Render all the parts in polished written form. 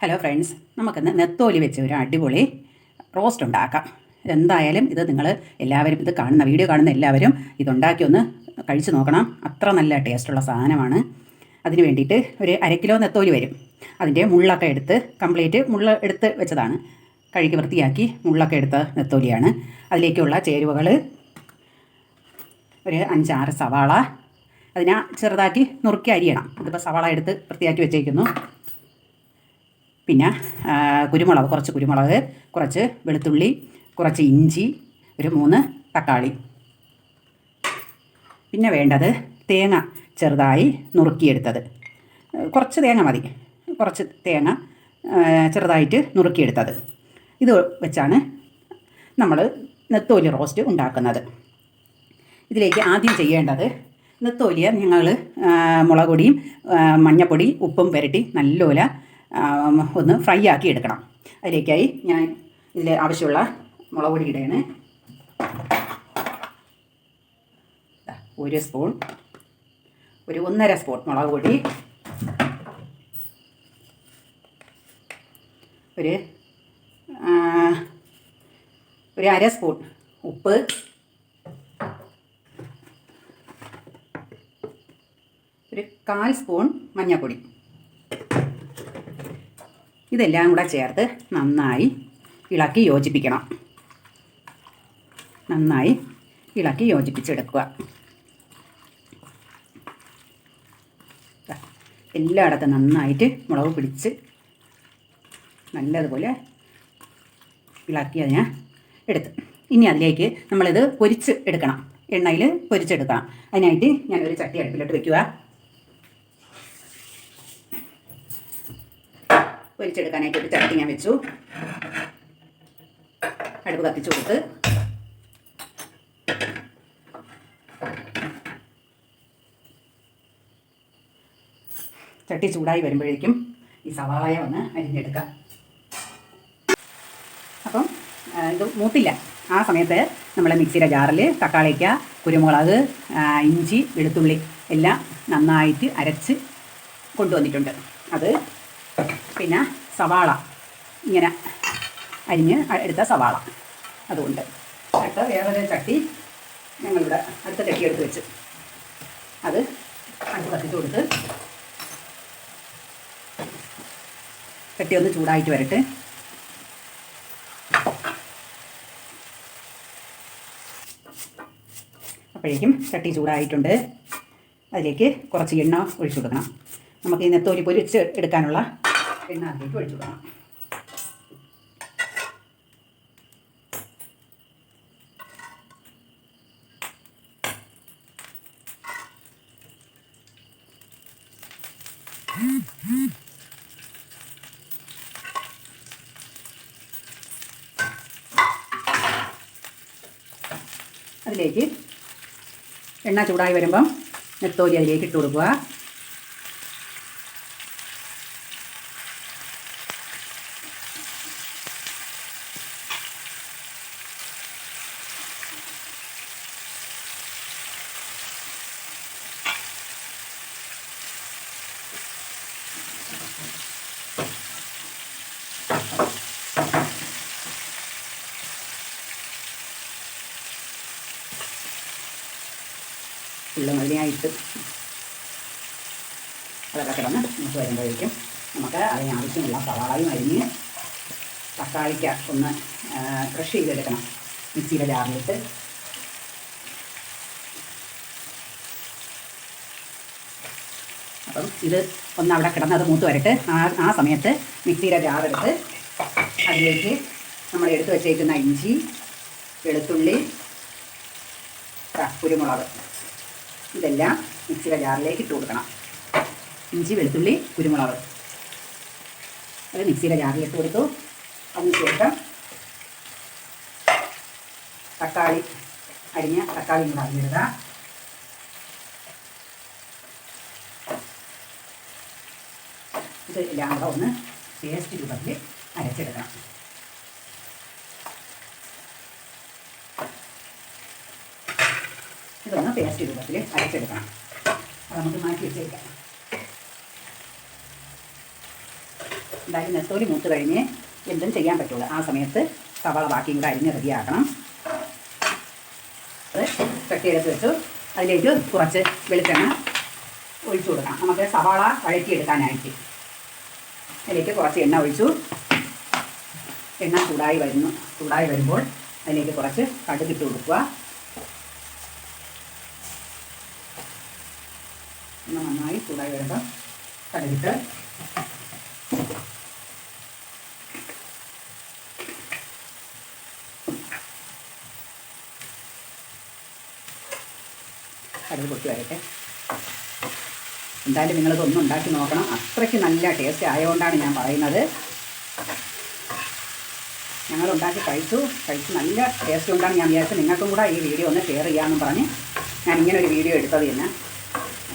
Hello friends, നമുക്കിന്ന് നെത്തോലി വെച്ച് ഒരു അടിപൊളി റോസ്റ്റ് ഉണ്ടാക്കാം. എന്തായാലും ഇത് നിങ്ങൾ എല്ലാവരും വീഡിയോ കാണുന്ന എല്ലാവരും ഇതുണ്ടാക്കി ഒന്ന് കഴിച്ച് നോക്കണം. അത്ര നല്ല ടേസ്റ്റുള്ള സാധനമാണ്. അതിന് വേണ്ടിയിട്ട് ഒരു 1/2 കിലോ നെത്തോലി വരും. അതിൻ്റെ മുള്ളൊക്കെ എടുത്ത് കംപ്ലീറ്റ് മുള്ള എടുത്ത് വെച്ചതാണ്. കഴുകി വൃത്തിയാക്കി മുള്ളൊക്കെ എടുത്ത നെത്തോലിയാണ്. അതിലേക്കുള്ള ചേരുവകൾ ഒരു 5-6 സവാള, അതിനെ ചെറുതാക്കി നുറുക്കി അരിയണം. ഇതിപ്പോൾ സവാള എടുത്ത് വൃത്തിയാക്കി വെച്ചേക്കുന്നു. പിന്നെ കുരുമുളക്, കുറച്ച് കുരുമുളക്, കുറച്ച് വെളുത്തുള്ളി, കുറച്ച് ഇഞ്ചി, ഒരു 3 തക്കാളി. പിന്നെ വേണ്ടത് തേങ്ങ ചെറുതായി നുറുക്കിയെടുത്തത്. കുറച്ച് തേങ്ങ മതി, കുറച്ച് തേങ്ങ ചെറുതായിട്ട് നുറുക്കിയെടുത്തത്. ഇത് വെച്ചാണ് നമ്മൾ നെത്തോലി റോസ്റ്റ് ഉണ്ടാക്കുന്നത്. ഇതിലേക്ക് ആദ്യം ചെയ്യേണ്ടത് നെത്തോലിയ ഞങ്ങൾ മുളക് പൊടിയും മഞ്ഞൾപ്പൊടി ഉപ്പും പുരട്ടി നല്ലപോലെ ഒന്ന് ഫ്രൈ ആക്കി എടുക്കണം. അതിലേക്കായി ഞാൻ ഇതിൽ ആവശ്യമുള്ള മുളക് പൊടി ഇടുകയാണ്. 1 സ്പൂൺ, ഒരു 1.5 സ്പൂൺ മുളക് പൊടി, ഒരു 1/2 സ്പൂൺ ഉപ്പ്, ഒരു 1/4 സ്പൂൺ മഞ്ഞൾപ്പൊടി. ഇതെല്ലാം കൂടെ ചേർത്ത് നന്നായി ഇളക്കി യോജിപ്പിക്കണം. നന്നായി ഇളക്കി യോജിപ്പിച്ചെടുക്കുക. എല്ലായിടത്തും നന്നായിട്ട് മുളക് പിടിച്ച് നല്ലതുപോലെ ഇളക്കി അതിനെ എടുത്ത് ഇനി അതിലേക്ക് നമ്മളിത് പൊരിച്ച് എടുക്കണം. എണ്ണയിൽ പൊരിച്ചെടുക്കണം. അതിനായിട്ട് ഞാനൊരു ചട്ടി അടുപ്പിലോട്ട് വയ്ക്കുക. പൊരിച്ചെടുക്കാനായിട്ട് ഒരു ചട്ടി ഞാൻ വെച്ചു. അടുപ്പ് കത്തിച്ചു കൊടുത്ത് ചട്ടി ചൂടായി വരുമ്പോഴേക്കും ഈ സവാള ഒന്ന് അരിഞ്ഞെടുക്കാം. അപ്പം ഇത് മൂത്തില്ല. ആ സമയത്ത് നമ്മൾ മിക്സിയുടെ ജാറിൽ തക്കാളിക്ക, കുരുമുളക്, ഇഞ്ചി, വെളുത്തുള്ളി എല്ലാം നന്നായിട്ട് അരച്ച് കൊണ്ടുവന്നിട്ടുണ്ട്. അത് പിന്നെ സവാള ഇങ്ങനെ അരിഞ്ഞ് എടുത്ത സവാള അതുകൊണ്ട് അടുത്ത വേറൊരു ചട്ടി ഞങ്ങളിവിടെ അടുത്ത ചട്ടി എടുത്ത് വെച്ച് അത് അടുത്ത് കത്തിച്ച് കൊടുത്ത് ചട്ടി ഒന്ന് ചൂടായിട്ട് വരട്ടെ. അപ്പോഴേക്കും ചട്ടി ചൂടായിട്ടുണ്ട്. അതിലേക്ക് കുറച്ച് എണ്ണ ഒഴിച്ചു കൊടുക്കണം. നമുക്ക് ഈ നെത്തോലി പൊരിച്ച് എടുക്കാനുള്ള എണ്ണ അതിലേക്ക് ഒഴിച്ചു കൊടുക്കണം. അതിലേക്ക് എണ്ണ ചൂടായി വരുമ്പം നെത്തോലി അതിലേക്ക് ഇട്ട് കൊടുക്കുക. ഫുള്ള് മതിയായിട്ട് അതൊക്കെ കിടന്ന് നമുക്ക് വരുമ്പോഴേക്കും നമുക്ക് അതിനാവശ്യമുള്ള സവാളയും അരിഞ്ഞ് തക്കാളിക്ക ഒന്ന് ക്രഷ് ചെയ്തെടുക്കണം മിക്സിയുടെ ജാറിലിട്ട്. അപ്പം ഇത് ഒന്ന് അവിടെ കിടന്ന് അത് മൂത്ത് വരട്ടെ. ആ സമയത്ത് മിക്സിയുടെ ജാറെടുത്ത് അതിലേക്ക് നമ്മൾ എടുത്ത് വെച്ചേക്കുന്ന ഇഞ്ചി, വെളുത്തുള്ളി, കുരുമുളക് ഇതെല്ലാം മിക്സിയുടെ ജാറിലേക്ക് ഇട്ട് കൊടുക്കണം. ഇഞ്ചി, വെളുത്തുള്ളി, കുരുമുളക് അത് മിക്സിയുടെ ജാറിലിട്ട് കൊടുത്തു. അതിനുശേഷം തക്കാളി അരിഞ്ഞ തക്കാളിയും കൂടെ അരിഞ്ഞിടുക. ഇത് എല്ലാം കൂടെ ഒന്ന് പേസ്റ്റ് രൂപത്തിൽ അരച്ചെടുക്കണം. ഇതൊന്ന് പേസ്റ്റ് രൂപത്തിൽ അരച്ചെടുക്കണം. അത് നമുക്ക് മാറ്റി വെച്ചേക്കാം. എന്തായാലും നെത്തോലി മൂത്ത് കഴിഞ്ഞ് എന്തും ചെയ്യാൻ പറ്റുള്ളൂ. ആ സമയത്ത് സവാള ബാക്കിയും കൂടെ അരിഞ്ഞ് റെഡിയാക്കണം. അത് ചട്ടിയെടുത്ത് വെച്ചു. അതിലേക്ക് കുറച്ച് വെളിച്ചെണ്ണ ഒഴിച്ചു കൊടുക്കണം. നമുക്ക് സവാള വഴറ്റിയെടുക്കാനായിട്ട് അതിലേക്ക് കുറച്ച് എണ്ണ ഒഴിച്ചു. എണ്ണ ചൂടായി വരുമ്പോൾ അതിലേക്ക് കുറച്ച് കടുകിട്ട് കൊടുക്കുക. എണ്ണ നന്നായി ചൂടായി വരുമ്പോൾ കടുകിട്ട് കടുക് പൊട്ടി വരട്ടെ. എന്തായാലും നിങ്ങളിതൊന്നും ഉണ്ടാക്കി നോക്കണം. അത്രയ്ക്ക് നല്ല ടേസ്റ്റ് ആയതുകൊണ്ടാണ് ഞാൻ പറയുന്നത്. ഞങ്ങളുണ്ടാക്കി കഴിച്ചു നല്ല ടേസ്റ്റ് കൊണ്ടാണ് ഞാൻ വിചാരിച്ചത് നിങ്ങൾക്കും കൂടെ ഈ വീഡിയോ ഒന്ന് ഷെയർ ചെയ്യാമെന്നും പറഞ്ഞ് ഞാൻ ഇങ്ങനെ ഒരു വീഡിയോ എടുത്തത് തന്നെ.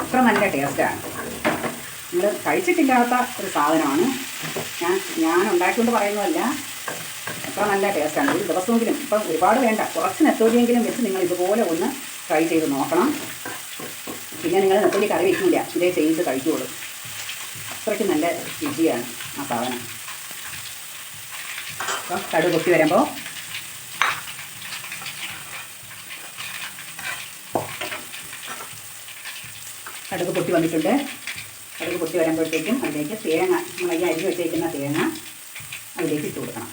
അത്ര നല്ല ടേസ്റ്റാണ്. നിങ്ങൾ കഴിച്ചിട്ടില്ലാത്ത ഒരു സാധനമാണ്. ഞാൻ ഉണ്ടാക്കിക്കൊണ്ട് പറയുന്നതല്ല. അത്ര നല്ല ടേസ്റ്റാണ്. ഒരു ദിവസമെങ്കിലും ഇപ്പം ഒരുപാട് വേണ്ട, കുറച്ച് നെത്തോലിയെങ്കിലും വെച്ച് നിങ്ങൾ ഇതുപോലെ ഒന്ന് ട്രൈ ചെയ്ത് നോക്കണം. പിന്നെ നിങ്ങൾ നെത്തോലി കറി വയ്ക്കില്ല, ഇതേ ചെയ്ത് കഴിക്കുകയുള്ളൂ. അത്രയ്ക്ക് നല്ല രുചിയാണ് ആ സാധനം. അപ്പം കടുക് പൊട്ടി വരുമ്പോൾ കടുക് പൊട്ടി വന്നിട്ടുണ്ട്. കടുക് പൊട്ടി വരുമ്പോഴത്തേക്കും അതിലേക്ക് തേങ്ങ, നമ്മൾ ഈ അരിഞ്ഞ് വെച്ചേക്കുന്ന തേങ്ങ അതിലേക്ക് ഇട്ട് കൊടുക്കണം.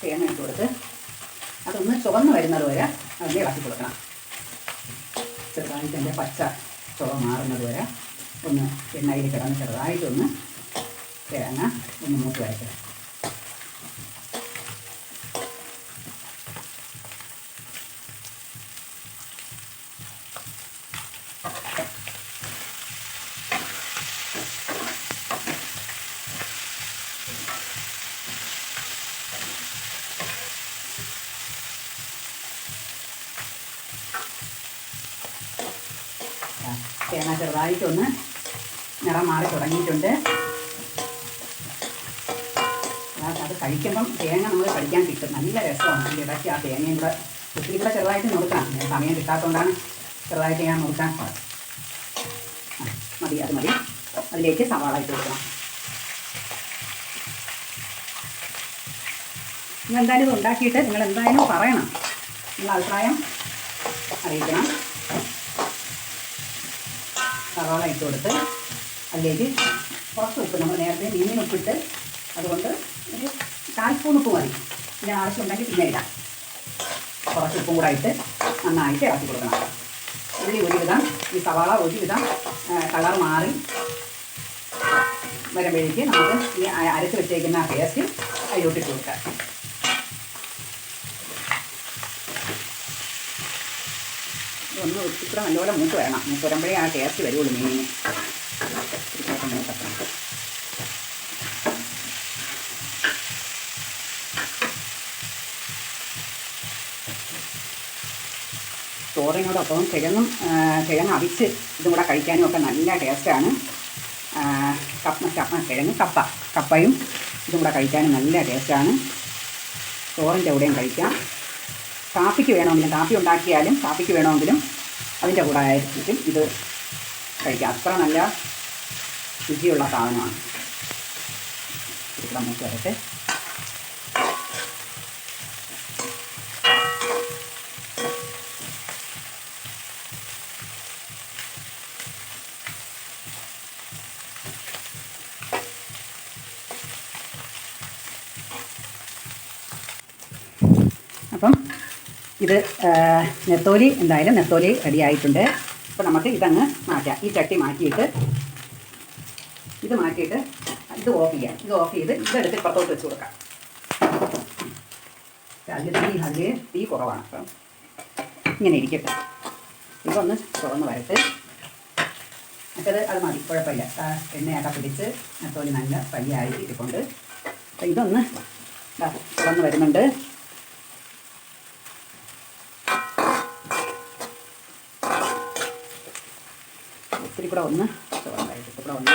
തേങ്ങ ഇട്ട് കൊടുത്ത് അതൊന്ന് ചുവന്ന് വരുന്നത് വരെ അതിൽ ഇളക്കി കൊടുക്കണം. ചെറുതായിട്ട് അതിൻ്റെ പച്ച ചുവ മാറുന്നത് വരെ ഒന്ന് എണ്ണയിൽ കിടന്ന് ചെറുതായിട്ടൊന്ന് തേങ്ങ ഒന്ന് മൂത്ത് വരട്ടെ. തേങ്ങ ചെറുതായിട്ടൊന്ന് നിറം മാറി തുടങ്ങിയിട്ടുണ്ട്. അത് കഴിക്കുമ്പം തേങ്ങ നമ്മൾ കഴിക്കാൻ കിട്ടും, നല്ല രസമാണ്. അതിൻ്റെ ഇടയ്ക്ക് ആ തേങ്ങയും കൂടെ ഒത്തിരി കൂടെ ചെറുതായിട്ട് നുറുക്കണം. സമയം കിട്ടാത്തതുകൊണ്ടാണ് ചെറുതായിട്ട് ഞാൻ നുറുക്കാൻ. മതി, അത് മതി. അതിലേക്ക് സവാള ഇട്ട് കൊടുക്കണം. നിങ്ങൾ എന്തായാലും ഇത് ഉണ്ടാക്കിയിട്ട് നിങ്ങൾ എന്തായാലും പറയണം, നിങ്ങളുടെ അഭിപ്രായം അറിയിക്കണം. സവാള ഇട്ട് കൊടുത്ത് അതിലേക്ക് കുറച്ച് ഉപ്പ്, നമ്മൾ നേരത്തെ മീനിന് ഉപ്പിട്ട് അതുകൊണ്ട് ഒരു 1/4 സ്പൂൺ ഉപ്പ് മതി. പിന്നെ ആവശ്യമുണ്ടെങ്കിൽ പിന്നെ ഇടാം. കുറച്ച് ഉപ്പും കൂടെ ഇട്ട് നന്നായിട്ട് ഇളക്കി കൊടുക്കണം. ഉള്ളി ഒരുവിധം, ഈ സവാള ഒരുവിധം കളർ മാറി വരുമ്പോഴേക്ക് നമുക്ക് ഈ അരച്ച് വെച്ചേക്കുന്ന പേസ്റ്റ് അതിലോട്ടിട്ട് കൊടുക്കാം. ഒന്ന് ഇത്ര നല്ലപോലെ മൂത്ത് വരണം. മൂത്ത് വരുമ്പോഴേ ആ ടേസ്റ്റ് വരുള്ളൂ മീനിന്. ചോറിനോടൊപ്പം കിഴങ്ങ് അവിച്ച് ഇതും കൂടെ കഴിക്കാനും ഒക്കെ നല്ല ടേസ്റ്റാണ്. കപ്പയും ഇതും കൂടെ കഴിക്കാനും നല്ല ടേസ്റ്റാണ്. ചോറിൻ്റെ കൂടെയും കഴിക്കാം. കാപ്പിക്ക് വേണമെങ്കിലും, കാപ്പി ഉണ്ടാക്കിയാലും കാപ്പിക്ക് വേണമെങ്കിലും അതിൻ്റെ കൂടെ ആയിരിക്കും ഇത് കഴിക്കാം. അത്ര നല്ല രുചിയുള്ള സാധനമാണ്. ഇവിടെ മൂത്ത് വരട്ടെ. അപ്പം ഇത് നെത്തോലി എന്തായാലും നെത്തോലി റെഡിയായിട്ടുണ്ട്. അപ്പോൾ നമുക്ക് ഇതങ്ങ് മാറ്റാം. ഈ ചട്ടി മാറ്റിയിട്ട് ഇത് ഓഫ് ചെയ്യാം. ഇത് ഓഫ് ചെയ്ത് ഇതെടുത്ത് പുറത്തോട്ട് വെച്ച് കൊടുക്കാം. അതിൽ തീ കുറവാണ്. അപ്പം ഇങ്ങനെ ഇരിക്കട്ടെ. ഇതൊന്ന് തുറന്ന് വരട്ട്. മറ്റേത് അത് മതി, കുഴപ്പമില്ല. എണ്ണയൊക്കെ പിടിച്ച് നെത്തോലി നല്ല ഫ്രൈയായിട്ട് ഇരിപ്പുണ്ട്. അപ്പം ഇതൊന്ന് തുറന്ന് വരുന്നുണ്ട്. ഒത്തിരി കൂടെ ഒന്ന് തുറന്നായിട്ട് കൂടെ ഒന്ന്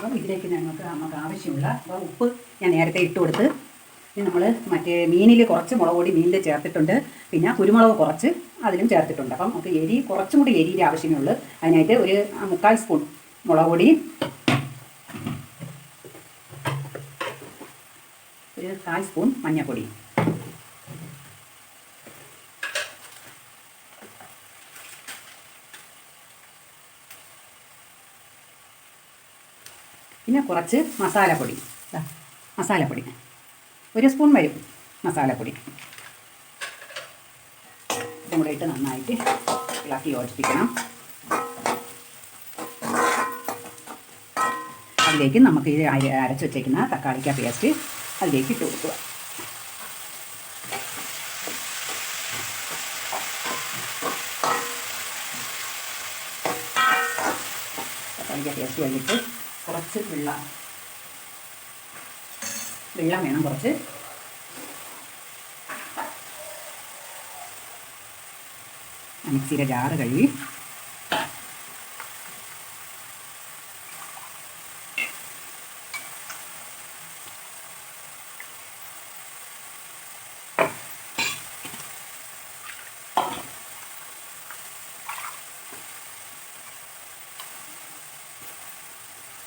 അപ്പം ഇതിലേക്ക് നമുക്ക് ആവശ്യമുള്ള അപ്പോൾ ഉപ്പ് ഞാൻ നേരത്തെ ഇട്ട് കൊടുത്ത്. ഇനി നമ്മൾ മറ്റേ മീനിൽ കുറച്ച് മുളക് പൊടി മീനിൽ ചേർത്തിട്ടുണ്ട്, പിന്നെ കുരുമുളക് കുറച്ച് അതിലും ചേർത്തിട്ടുണ്ട്. അപ്പം നമുക്ക് കുറച്ചും കൂടി എരിയുടെ ആവശ്യമേ ഉള്ളൂ. അതിനായിട്ട് ഒരു 3/4 സ്പൂൺ മുളക് പൊടി, ഒരു 1/4 സ്പൂൺ മഞ്ഞൾപ്പൊടി, പിന്നെ കുറച്ച് മസാലപ്പൊടി. മസാലപ്പൊടി 1 സ്പൂൺ വരും മസാലപ്പൊടി. ഇതും കൂടെ ഇട്ട് നന്നായിട്ട് ഇളക്കി യോജിപ്പിക്കണം. അതിലേക്ക് നമുക്ക് ഇത് അരച്ച് വെച്ചേക്കുന്ന തക്കാളിക്ക പേസ്റ്റ് അതിലേക്ക് ഇട്ട് കൊടുക്കുക. തക്കാളിക്ക പേസ്റ്റ് കഴിഞ്ഞിട്ട് കുറച്ച് വെള്ളം വേണം. കുറച്ച് മിക്സിയുടെ ജാറ് കഴുകി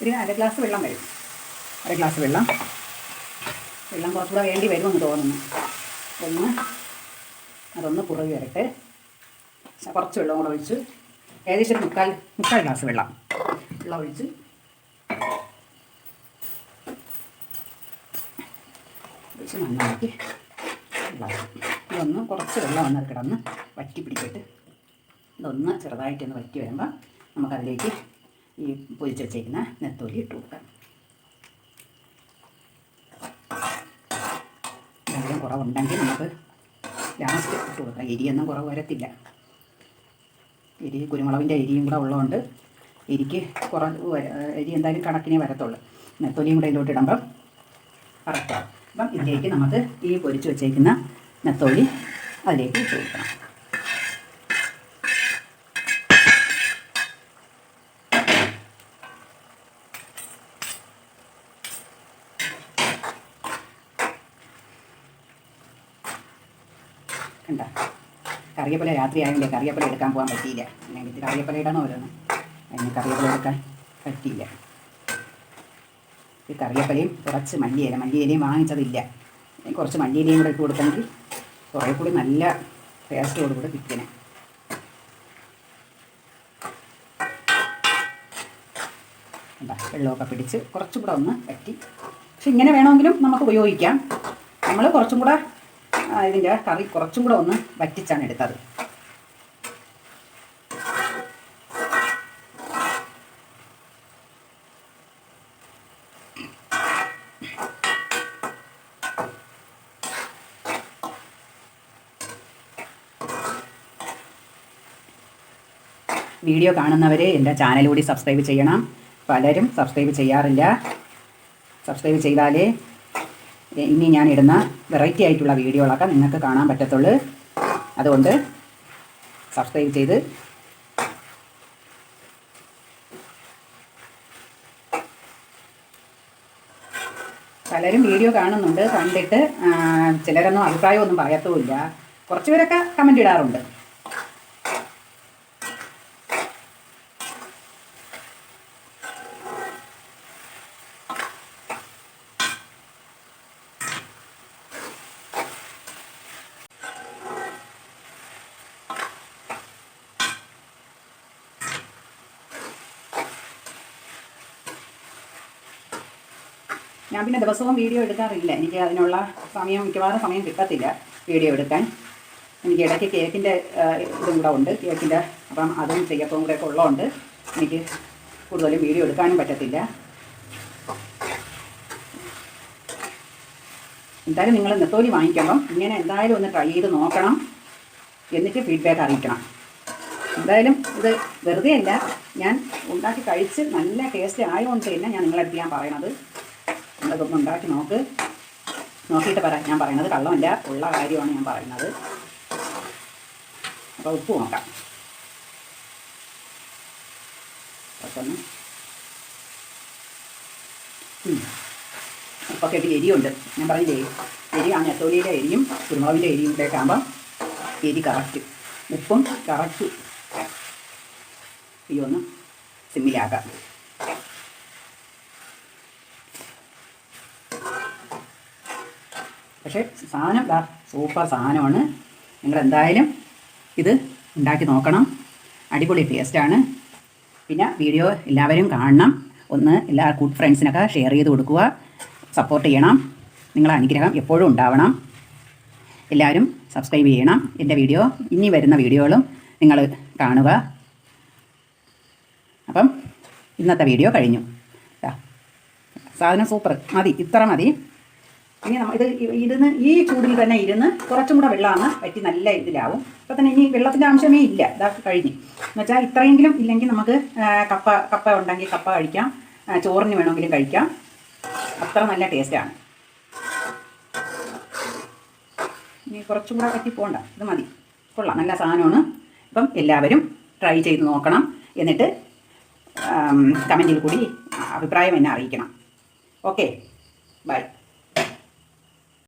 ഒരു 1/2 ഗ്ലാസ് വെള്ളം വരും. 1/2 ഗ്ലാസ് വെള്ളം കുറച്ചുകൂടെ വേണ്ടി വരുമെന്ന് തോന്നുന്നു. അതൊന്ന് കുറുകി വരട്ടെ. കുറച്ച് വെള്ളം കൂടെ ഒഴിച്ച് ഏകദേശം ഒരു മുക്കാൽ ഗ്ലാസ് വെള്ളം ഒഴിച്ച് നന്നാക്കി ഇതൊന്ന് കുറച്ച് വെള്ളം ഒന്ന് കിടന്ന് വറ്റി പിടിച്ചിട്ട് ഇതൊന്ന് ചെറുതായിട്ടൊന്ന് വറ്റി വരുമ്പോൾ നമുക്കതിലേക്ക് ഈ പൊരിച്ച് വെച്ചേക്കുന്ന നെത്തോലി ഇട്ട് കൊടുക്കാം. വെള്ളം കുറവുണ്ടെങ്കിൽ നമുക്ക് ലാസ്റ്റ് ഇട്ട് കൊടുക്കാം. എരിയൊന്നും കുറവ് വരത്തില്ല. കുരുമുളകിൻ്റെ എരിയും കൂടെ ഉള്ളതുകൊണ്ട് എരി എന്തായാലും കണക്കിനെ വരത്തുള്ളൂ. നെത്തോലിയും കൂടെ ഇതിലോട്ട് ഇടുമ്പം കറക്റ്റാവും. അപ്പം ഇതിലേക്ക് നമുക്ക് ഈ പൊരിച്ച് വെച്ചേക്കുന്ന നെത്തോലി അതിലേക്ക് ഇട്ട് കൊടുക്കണം. കണ്ട കറിവേപ്പില രാത്രി ആയതിൻ്റെ കറിവേപ്പില എടുക്കാൻ പോകാൻ പറ്റിയില്ല. അല്ലെങ്കിൽ കറിവേപ്പില ഇടണോ ഓരോന്ന്, അതിന് കറിവേപ്പില എടുക്കാൻ പറ്റിയില്ല. ഈ കറിവേപ്പിലയും കുറച്ച് മല്ലിയിലയും വാങ്ങിച്ചതില്ല. കുറച്ച് മല്ലിയിലയും കൂടെ ഇട്ട് കൊടുത്തെങ്കിൽ കുറേ കൂടി നല്ല ടേസ്റ്റോടുകൂടി കിട്ടണേ. എന്താ വെള്ളമൊക്കെ പിടിച്ച് കുറച്ചും കൂടെ ഒന്ന് പറ്റി. പക്ഷെ ഇങ്ങനെ വേണമെങ്കിലും നമുക്ക് ഉപയോഗിക്കാം. നമ്മൾ കുറച്ചും കൂടെ ഇതിൻ്റെ കറി കുറച്ചും കൂടെ ഒന്ന് വറ്റിച്ചാണ് എടുത്തത്. വീഡിയോ കാണുന്നവർ എൻ്റെ ചാനൽ കൂടി സബ്സ്ക്രൈബ് ചെയ്യണം. പലരും സബ്സ്ക്രൈബ് ചെയ്യാറില്ല. സബ്സ്ക്രൈബ് ചെയ്താലേ ഇനി ഞാൻ ഇടുന്ന വെറൈറ്റി ആയിട്ടുള്ള വീഡിയോകളൊക്കെ നിങ്ങൾക്ക് കാണാൻ പറ്റത്തുള്ളൂ. അതുകൊണ്ട് സബ്സ്ക്രൈബ് ചെയ്ത് പലരും വീഡിയോ കാണുന്നുണ്ട്. കണ്ടിട്ട് ചിലരൊന്നും അഭിപ്രായമൊന്നും പറയത്തുമില്ല. കുറച്ച് പേരൊക്കെ കമൻ്റ് ഇടാറുണ്ട്. ഞാൻ പിന്നെ ദിവസവും വീഡിയോ എടുക്കാറില്ല. എനിക്ക് അതിനുള്ള മിക്കവാറും സമയം കിട്ടത്തില്ല വീഡിയോ എടുക്കാൻ. എനിക്ക് ഇടയ്ക്ക് കേക്കിൻ്റെ ഇതും കൂടെ ഉണ്ട്. കേക്കിൻ്റെ അപ്പം അതും ചെയ്യപ്പവും കൂടെയൊക്കെ ഉള്ളതുകൊണ്ട് എനിക്ക് കൂടുതലും വീഡിയോ എടുക്കാനും പറ്റത്തില്ല. എന്തായാലും നിങ്ങൾ നെത്തോലി വാങ്ങിക്കുമ്പം ഇങ്ങനെ എന്തായാലും ഒന്ന് ട്രൈ ചെയ്ത് നോക്കണം. എന്നിട്ട് ഫീഡ്ബാക്ക് അറിയിക്കണം. എന്തായാലും ഇത് വെറുതെ അല്ല, ഞാൻ ഉണ്ടാക്കി കഴിച്ച് നല്ല ടേസ്റ്റ് ആയതുകൊണ്ട് തന്നെ ഞാൻ നിങ്ങളടുത്ത് ഞാൻ പറയണത്. നിങ്ങളിതൊന്ന് ഉണ്ടാക്കി നോക്കിയിട്ട് പറയാം. ഞാൻ പറയുന്നത് കള്ളമല്ല, ഉള്ള കാര്യമാണ് ഞാൻ പറയുന്നത്. അപ്പോൾ ഉപ്പ് നോക്കാം. കുറച്ചൊന്ന് ഉപ്പൊക്കെ ഇട്ട് എരിയുണ്ട്. ഞാൻ പറഞ്ഞില്ലേ, എരി ആ നെത്തോലിയുടെ എരിയും കുരുമുളകിൻ്റെ എരിയും കൂടെ ആകുമ്പം എരി കറക്റ്റ്, ഉപ്പും കറക്റ്റ്. ഈ ഒന്ന് സിമ്മിലാക്കാം. പക്ഷേ സാധനം സൂപ്പർ സാധനമാണ്. നിങ്ങളെന്തായാലും ഇത് ഉണ്ടാക്കി നോക്കണം. അടിപൊളി ടേസ്റ്റാണ്. പിന്നെ വീഡിയോ എല്ലാവരും കാണണം. ഒന്ന് എല്ലാ ഫ്രണ്ട്സിനൊക്കെ ഷെയർ ചെയ്ത് കൊടുക്കുക. സപ്പോർട്ട് ചെയ്യണം. നിങ്ങളെ അനുഗ്രഹം എപ്പോഴും ഉണ്ടാവണം. എല്ലാവരും സബ്സ്ക്രൈബ് ചെയ്യണം. എൻ്റെ വീഡിയോ ഇനി വരുന്ന വീഡിയോകളും നിങ്ങൾ കാണുക. അപ്പം ഇന്നത്തെ വീഡിയോ കഴിഞ്ഞു. സാധനം സൂപ്പർ. മതി, ഇത്ര മതി. ഇനി നമ്മൾ ഇരുന്ന് ഈ ചൂടിൽ തന്നെ ഇരുന്ന് കുറച്ചും കൂടെ വെള്ളമാണ് വറ്റി നല്ല ഇതിലാവും. അപ്പോൾ തന്നെ ഇനി വെള്ളത്തിൻ്റെ ആവശ്യമേ ഇല്ല. ഇതാ കഴിഞ്ഞ് എന്നുവെച്ചാൽ ഇത്രയെങ്കിലും ഇല്ലെങ്കിൽ നമുക്ക് കപ്പ ഉണ്ടെങ്കിൽ കപ്പ കഴിക്കാം, ചോറിന് വേണമെങ്കിലും കഴിക്കാം. അത്ര നല്ല ടേസ്റ്റാണ്. ഇനി കുറച്ചും കൂടെ വറ്റി പോകണ്ട, ഇത് മതി. കൊള്ളാം, നല്ല സാധനമാണ്. അപ്പം എല്ലാവരും ട്രൈ ചെയ്ത് നോക്കണം. എന്നിട്ട് കമൻറ്റിൽ കൂടി അഭിപ്രായം എന്നെ അറിയിക്കണം. Okay, by.